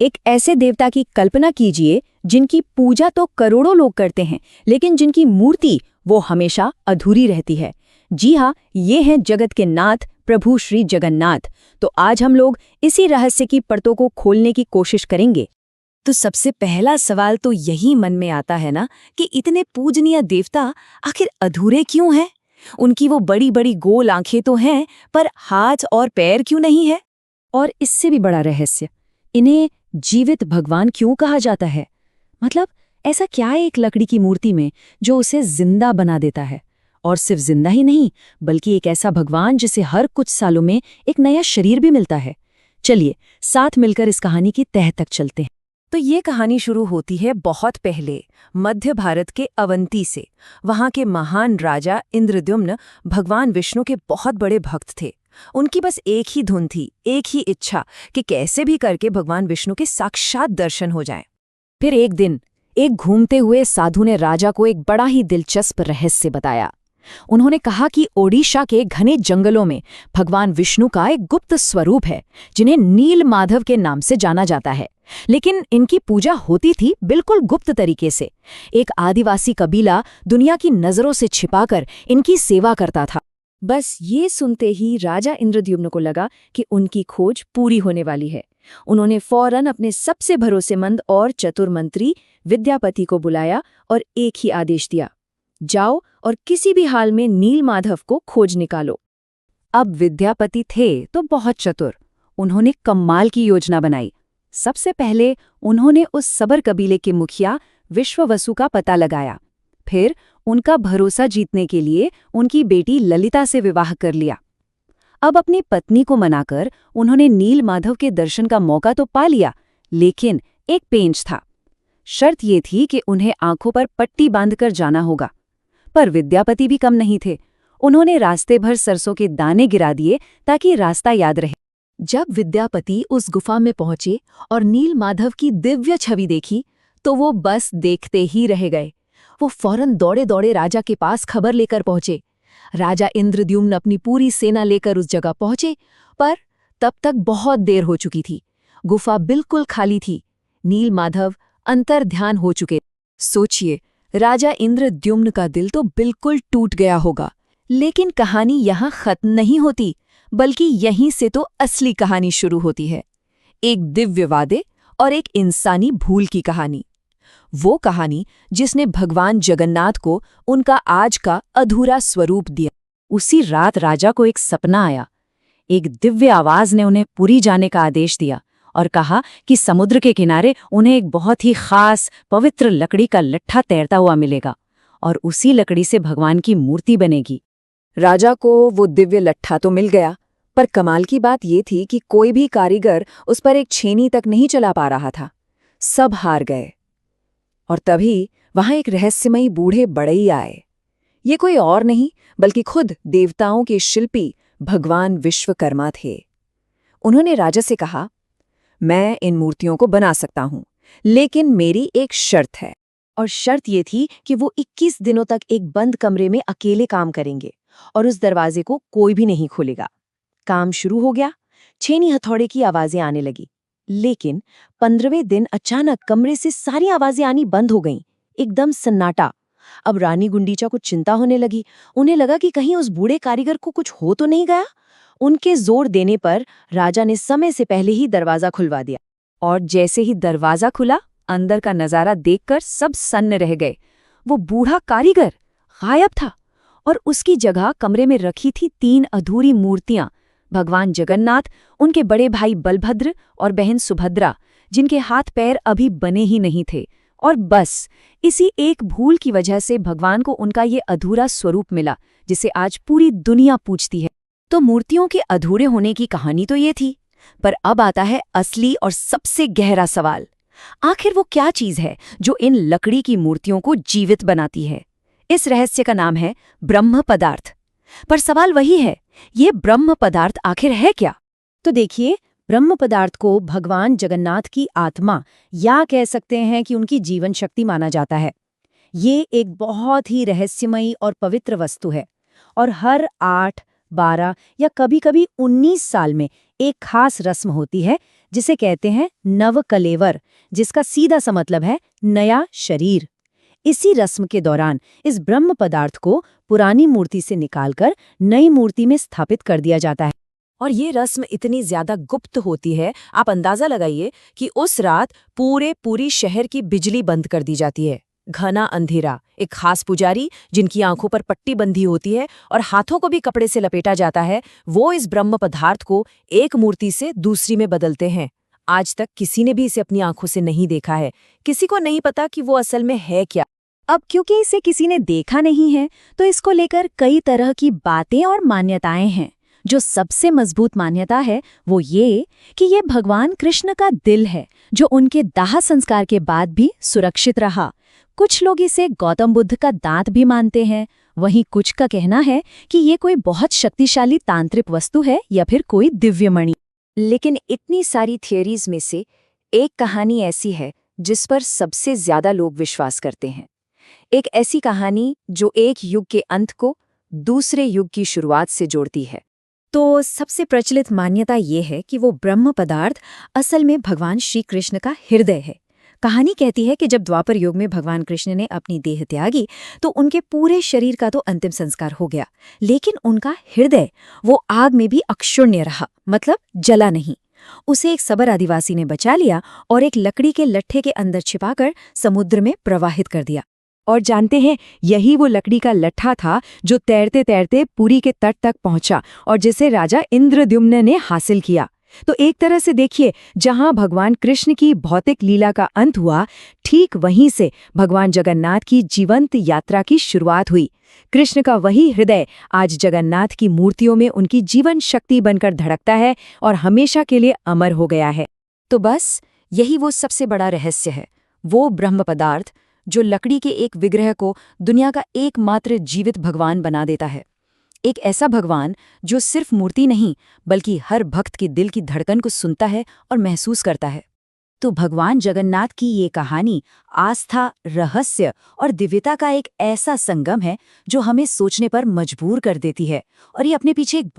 एक ऐसे देवता की कल्पना कीजिए जिनकी पूजा तो करोड़ों लोग करते हैं, लेकिन जिनकी मूर्ति वो हमेशा अधूरी रहती है। जी हाँ, ये हैं जगत के नाथ प्रभु श्री जगन्नाथ। तो आज हम लोग इसी रहस्य की परतों को खोलने की कोशिश करेंगे। तो सबसे पहला सवाल तो यही मन में आता है ना कि इतने पूजनीय देवता आखिर अधूरे क्यों हैं? उनकी वो बड़ी बड़ी गोल आंखें तो हैं, पर हाथ और पैर क्यों नहीं है? और इससे भी बड़ा रहस्य, इन्हें जीवित भगवान क्यों कहा जाता है? मतलब ऐसा क्या है एक लकड़ी की मूर्ति में जो उसे जिंदा बना देता है? और सिर्फ जिंदा ही नहीं, बल्कि एक ऐसा भगवान जिसे हर कुछ सालों में एक नया शरीर भी मिलता है। चलिए साथ मिलकर इस कहानी की तह तक चलते हैं। तो ये कहानी शुरू होती है बहुत पहले, मध्य भारत के अवंती से। वहां के महान राजा इंद्रद्युम्न भगवान विष्णु के बहुत बड़े भक्त थे। उनकी बस एक ही धुन थी, एक ही इच्छा कि कैसे भी करके भगवान विष्णु के साक्षात दर्शन हो जाएं। फिर एक दिन एक घूमते हुए साधु ने राजा को एक बड़ा ही दिलचस्प रहस्य बताया। उन्होंने कहा कि ओडिशा के घने जंगलों में भगवान विष्णु का एक गुप्त स्वरूप है, जिन्हें नील माधव के नाम से जाना जाता है। लेकिन इनकी पूजा होती थी बिल्कुल गुप्त तरीके से। एक आदिवासी कबीला दुनिया की नजरों से छिपाकर इनकी सेवा करता था। बस ये सुनते ही राजा इंद्रद्युम्न को लगा कि उनकी खोज पूरी होने वाली है। उन्होंने फौरन अपने सबसे भरोसेमंद और चतुर मंत्री विद्यापति को बुलाया और एक ही आदेश दिया, जाओ और किसी भी हाल में नील माधव को खोज निकालो। अब विद्यापति थे तो बहुत चतुर। उन्होंने कमाल की योजना बनाई। सबसे पहले उन्होंने उस सबर कबीले के मुखिया विश्ववसु का पता लगाया। फिर उनका भरोसा जीतने के लिए उनकी बेटी ललिता से विवाह कर लिया। अब अपनी पत्नी को मनाकर उन्होंने नील माधव के दर्शन का मौका तो पा लिया, लेकिन एक पेंच था। शर्त ये थी कि उन्हें आंखों पर पट्टी बांधकर जाना होगा। पर विद्यापति भी कम नहीं थे। उन्होंने रास्ते भर सरसों के दाने गिरा दिए ताकि रास्ता याद रहे। जब विद्यापति उस गुफा में पहुंचे और नील माधव की दिव्य छवि देखी, तो वो बस देखते ही रह गए। वो फौरन दौड़े दौड़े राजा के पास खबर लेकर पहुंचे। राजा इंद्रद्युम्न अपनी पूरी सेना लेकर उस जगह पहुंचे, पर तब तक बहुत देर हो चुकी थी। गुफा बिल्कुल खाली थी। नील माधव अंतर्ध्यान हो चुके। सोचिए, राजा इंद्रद्युम्न का दिल तो बिल्कुल टूट गया होगा। लेकिन कहानी यहाँ खत्म नहीं होती, बल्कि यहीं से तो असली कहानी शुरू होती है। एक दिव्य वादे और एक इंसानी भूल की कहानी। वो कहानी जिसने भगवान जगन्नाथ को उनका आज का अधूरा स्वरूप दिया। उसी रात राजा को एक सपना आया। एक दिव्य आवाज ने उन्हें पुरी जाने का आदेश दिया और कहा कि समुद्र के किनारे उन्हें एक बहुत ही खास पवित्र लकड़ी का लट्ठा तैरता हुआ मिलेगा और उसी लकड़ी से भगवान की मूर्ति बनेगी। राजा को वो दिव्य लट्ठा तो मिल गया, पर कमाल की बात ये थी कि कोई भी कारीगर उस पर एक छेनी तक नहीं चला पा रहा था। सब हार गए। और तभी वहां एक रहस्यमयी बूढ़े बढ़ई आए। ये कोई और नहीं बल्कि खुद देवताओं के शिल्पी भगवान विश्वकर्मा थे। उन्होंने राजा से कहा, मैं इन मूर्तियों को बना सकता हूं, लेकिन मेरी एक शर्त है। और शर्त ये थी कि वो 21 दिनों तक एक बंद कमरे में अकेले काम करेंगे और उस दरवाजे को कोई भी नहीं खोलेगा। काम शुरू हो गया। छेनी हथौड़े की आवाजें आने लगी, लेकिन 15वें दिन अचानक कमरे से सारी आवाजें आनी बंद हो गईं। एकदम सन्नाटा। अब रानी गुंडीचा को चिंता होने लगी। उन्हें लगा कि कहीं उस बूढ़े कारीगर को कुछ हो तो नहीं गया। उनके जोर देने पर राजा ने समय से पहले ही दरवाजा खुलवा दिया। और जैसे ही दरवाजा खुला, अंदर का नजारा देखकर सब सन्न रह गए। वो बूढ़ा कारीगर गायब था और उसकी जगह कमरे में रखी थी 3 अधूरी मूर्तियां। भगवान जगन्नाथ, उनके बड़े भाई बलभद्र और बहन सुभद्रा, जिनके हाथ पैर अभी बने ही नहीं थे। और बस इसी एक भूल की वजह से भगवान को उनका ये अधूरा स्वरूप मिला, जिसे आज पूरी दुनिया पूजती है। तो मूर्तियों के अधूरे होने की कहानी तो ये थी, पर अब आता है असली और सबसे गहरा सवाल। आखिर वो क्या चीज है जो इन लकड़ी की मूर्तियों को जीवित बनाती है? इस रहस्य का नाम है ब्रह्म पदार्थ। पर सवाल वही है, ये ब्रह्म पदार्थ आखिर है क्या? तो देखिए, ब्रह्म पदार्थ को भगवान जगन्नाथ की आत्मा, या कह सकते हैं कि उनकी जीवन शक्ति माना जाता है। ये एक बहुत ही रहस्यमयी और पवित्र वस्तु है और हर 8, 12 या कभी-कभी 19 साल में एक खास रस्म होती है, जिसे कहते हैं नवकलेवर, जिसका सीधा सा मतलब है नया शरीर। इसी रस्म के दौरान इस ब्रह्म पदार्थ को पुरानी मूर्ति से निकालकर नई मूर्ति में स्थापित कर दिया जाता है। और ये रस्म इतनी ज्यादा गुप्त होती है, आप अंदाजा लगाइए कि उस रात पूरी शहर की बिजली बंद कर दी जाती है। घना अंधेरा, एक खास पुजारी जिनकी आंखों पर पट्टी बंधी होती है और हाथों को भी कपड़े से लपेटा जाता है, वो इस ब्रह्म पदार्थ को एक मूर्ति से दूसरी में बदलते हैं। आज तक किसी ने भी इसे अपनी आंखों से नहीं देखा है, किसी को नहीं पता कि वो असल में है क्या। अब क्योंकि इसे किसी ने देखा नहीं है, तो इसको लेकर कई तरह की बातें और मान्यताएं हैं। जो सबसे मजबूत मान्यता है वो ये कि ये भगवान कृष्ण का दिल है, जो उनके दाह संस्कार के बाद भी सुरक्षित रहा। कुछ लोग इसे गौतम बुद्ध का दांत भी मानते हैं। वहीं कुछ का कहना है कि ये कोई बहुत शक्तिशाली तांत्रिक वस्तु है या फिर कोई दिव्यमणि। लेकिन इतनी सारी थियरीज में से एक कहानी ऐसी है जिस पर सबसे ज्यादा लोग विश्वास करते हैं। एक ऐसी कहानी जो एक युग के अंत को दूसरे युग की शुरुआत से जोड़ती है। तो सबसे प्रचलित मान्यता ये है कि वो ब्रह्म पदार्थ असल में भगवान श्री कृष्ण का हृदय है। कहानी कहती है कि जब द्वापर युग में भगवान कृष्ण ने अपनी देह त्यागी तो उनके पूरे शरीर का तो अंतिम संस्कार हो गया, लेकिन उनका हृदय वो आग में भी अक्षुण्य रहा, मतलब जला नहीं। उसे एक सबर आदिवासी ने बचा लिया और एक लकड़ी के लट्ठे के अंदर छिपाकर समुद्र में प्रवाहित कर दिया। और जानते हैं, यही वो लकड़ी का लट्ठा था जो तैरते तैरते पुरी के तट तक पहुंचा और जिसे राजा इंद्रद्युम्न ने हासिल किया। तो एक तरह से देखिए, जहां भगवान कृष्ण की भौतिक लीला का अंत हुआ, ठीक वहीं से भगवान जगन्नाथ की जीवंत यात्रा की शुरुआत हुई। कृष्ण का वही हृदय आज जगन्नाथ की मूर्तियों में उनकी जीवन शक्ति बनकर धड़कता है और हमेशा के लिए अमर हो गया है। तो बस यही वो सबसे बड़ा रहस्य है, वो ब्रह्म पदार्थ जो लकड़ी के एक विग्रह को दुनिया का एकमात्र जीवित भगवान बना देता है। एक ऐसा भगवान जो सिर्फ मूर्ति नहीं बल्कि हर भक्त की दिल की धड़कन को सुनता है और महसूस करता है। तो भगवान जगन्नाथ की ये कहानी आस्था, रहस्य और दिव्यता का एक ऐसा संगम है जो हमें सोचने पर मजबूर कर देती है, और ये अपने पीछे एक